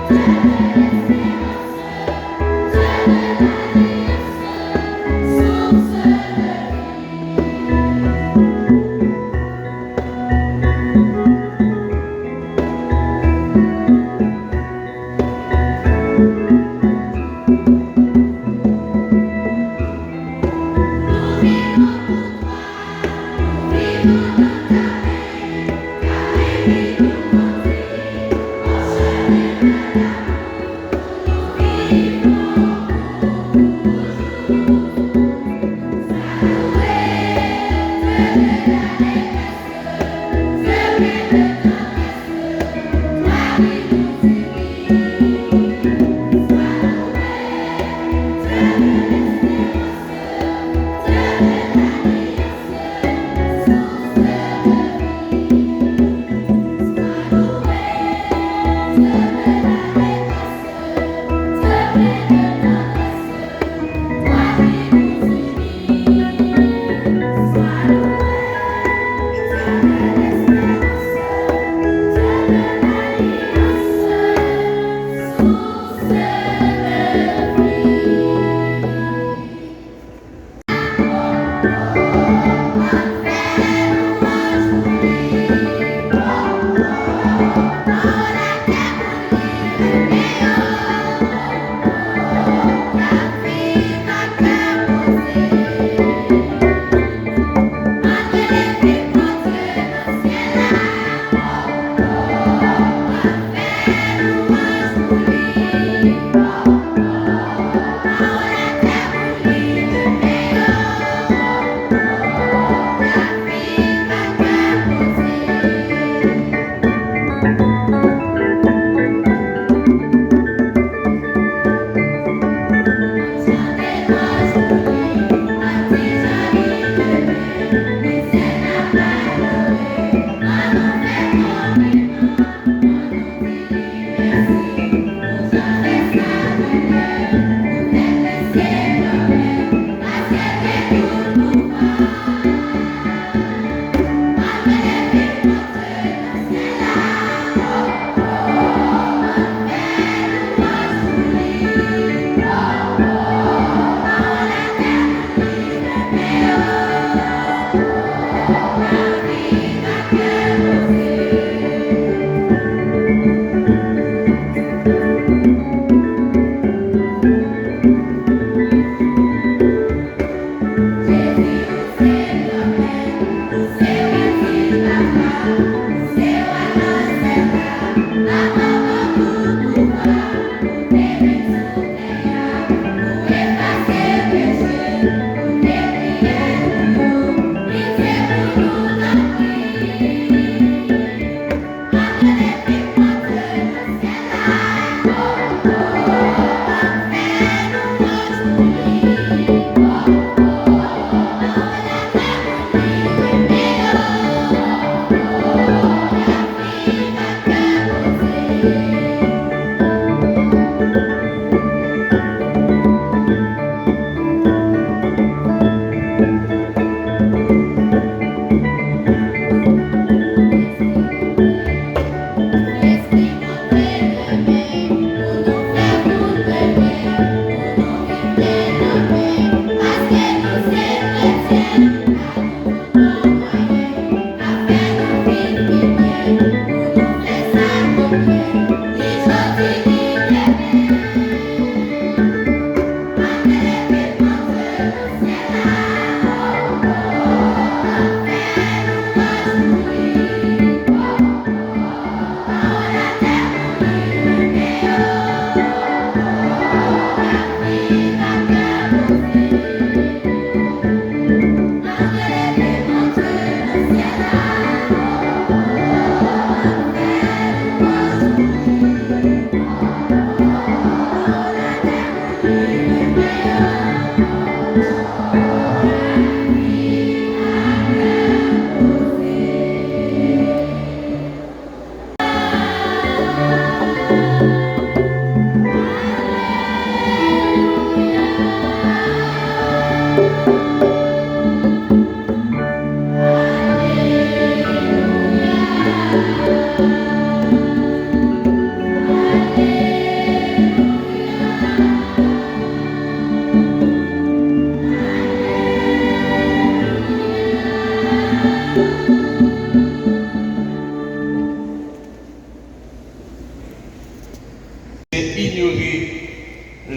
Nous vivons pour toi, nous vivons pour ta paix, car elle est nous montrer.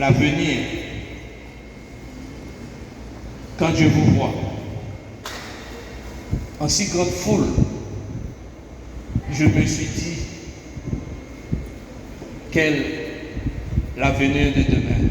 l'avenir, quand je vous vois en si grande foule, je me suis dit, quel l'avenir de demain?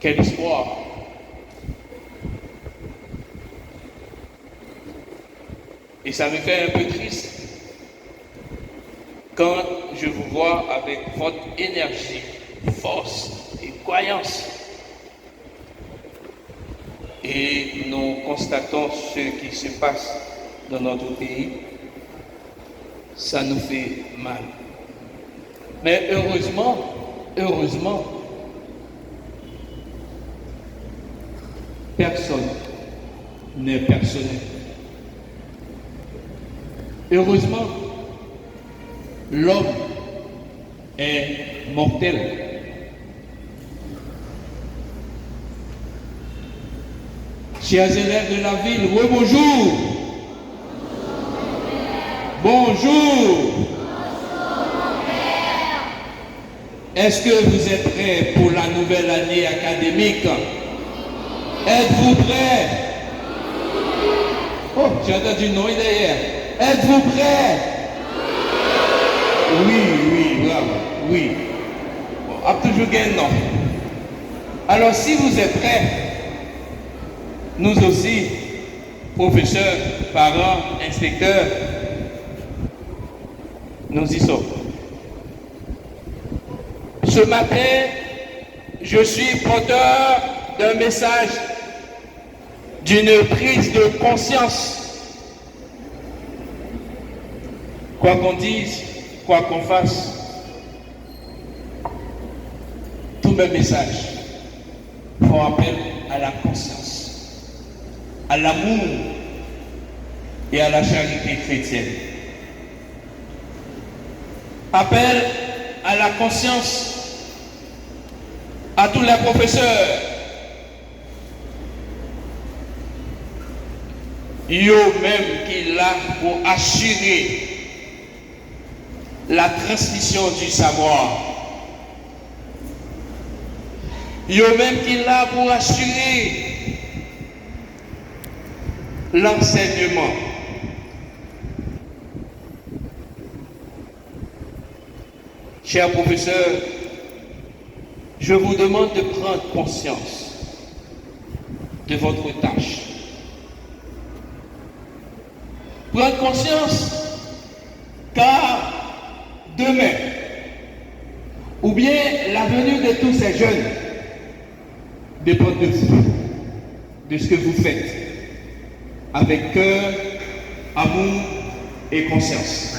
Quel espoir! Et ça me fait un peu triste quand je vous vois avec votre énergie, force et croyance. Et nous constatons ce qui se passe dans notre pays. Ça nous fait mal. Mais heureusement, personne n'est personnel. Heureusement, l'homme est mortel. Chers élèves de la ville, bonjour. Bonjour. Est-ce que vous êtes prêts pour la nouvelle année académique? Êtes-vous prêts? Oh, j'ai entendu non derrière. Êtes-vous prêts? Oui, bravo, oui. Bon, a toujours gagné non. Alors, si vous êtes prêts, nous aussi, professeurs, parents, inspecteurs, nous y sommes. Ce matin, je suis porteur d'un message d'une prise de conscience. Quoi qu'on dise, quoi qu'on fasse, tous mes messages font appel à la conscience, à l'amour et à la charité chrétienne. Appel à la conscience à tous les professeurs. Yo même qui là pour assurer la transmission du savoir. Yo même qui là pour assurer l'enseignement. Chers professeurs, je vous demande de prendre conscience de votre tâche. Prendre conscience, car demain, ou bien l'avenir de tous ces jeunes, dépend de vous, de ce que vous faites, avec cœur, amour et conscience.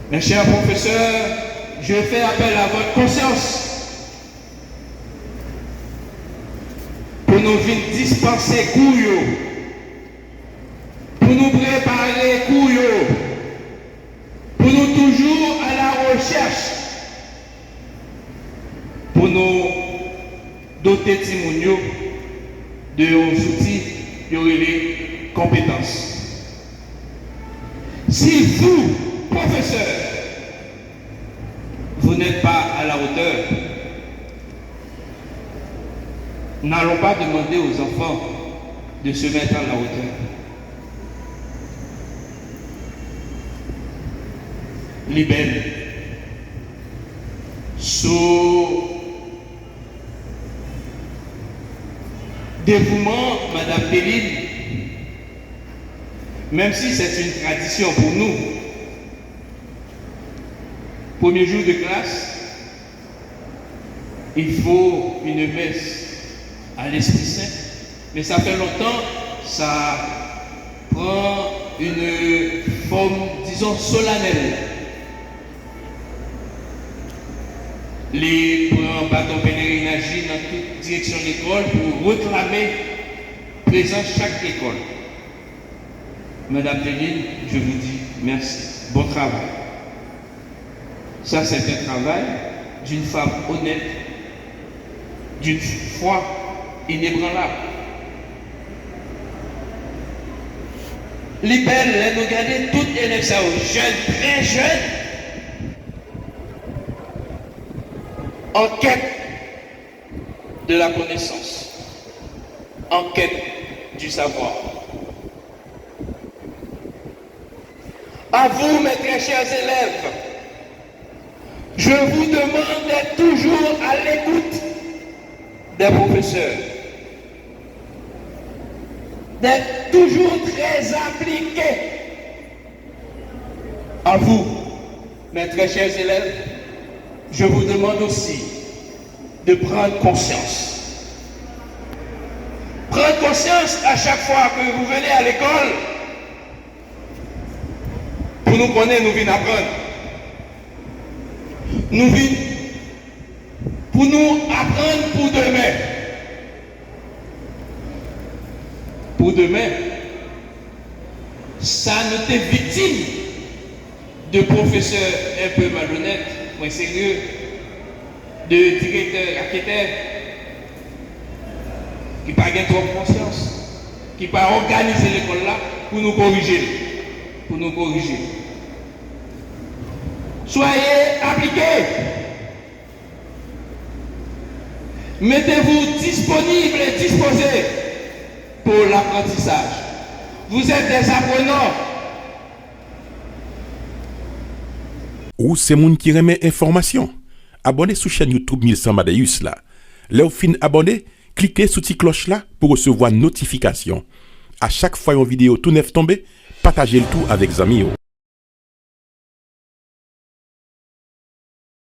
Mes chers professeurs, je fais appel à votre conscience pour nous dispenser couilles, pour nous préparer couilles, pour nous toujours à la recherche, pour nous doter Timounio de outils de les compétences. Si vous, professeurs, vous n'êtes pas à la hauteur, n'allons pas demander aux enfants de se mettre à la hauteur. Libelle, sous dévouement, Madame Péline, même si c'est une tradition pour nous, premier jour de classe, il faut une messe à l'Esprit Saint, mais ça fait longtemps, ça prend une forme, disons, solennelle. Les prend bâton pèlerinage dans toute direction de l'école pour réclamer présence chaque école. Madame Téline, je vous dis merci. Bon travail. Ça, c'est un travail d'une femme honnête, d'une foi inébranlable. Les belles, les nous garder toutes élèves ça aux jeunes, très jeunes, en quête de la connaissance, en quête du savoir. À vous, mes très chers élèves, je vous demande d'être toujours à l'écoute des professeurs, d'être toujours très impliqués. À vous, mes très chers élèves, je vous demande aussi de prendre conscience. Prendre conscience à chaque fois que vous venez à l'école. Pour nous connaître, nous venons apprendre. Nous venons pour nous apprendre pour demain. Pour demain, ça nous t'est victime de professeurs un peu malhonnêtes, moins sérieux, de directeurs architectes qui n'ont pas trop conscience, qui n'ont pas organisé l'école là pour nous corriger. Pour nous corriger. Soyez appliqués. Mettez-vous disponibles et disposés pour l'apprentissage. Vous êtes des apprenants. Ou c'est moun qui remet information. Abonnez sur chaîne YouTube 1100 Amadeus là. Là où fin abonné, cliquez sur cette cloche là pour recevoir notification. À chaque fois une vidéo tout neuf tombé, partagez le tout avec amis.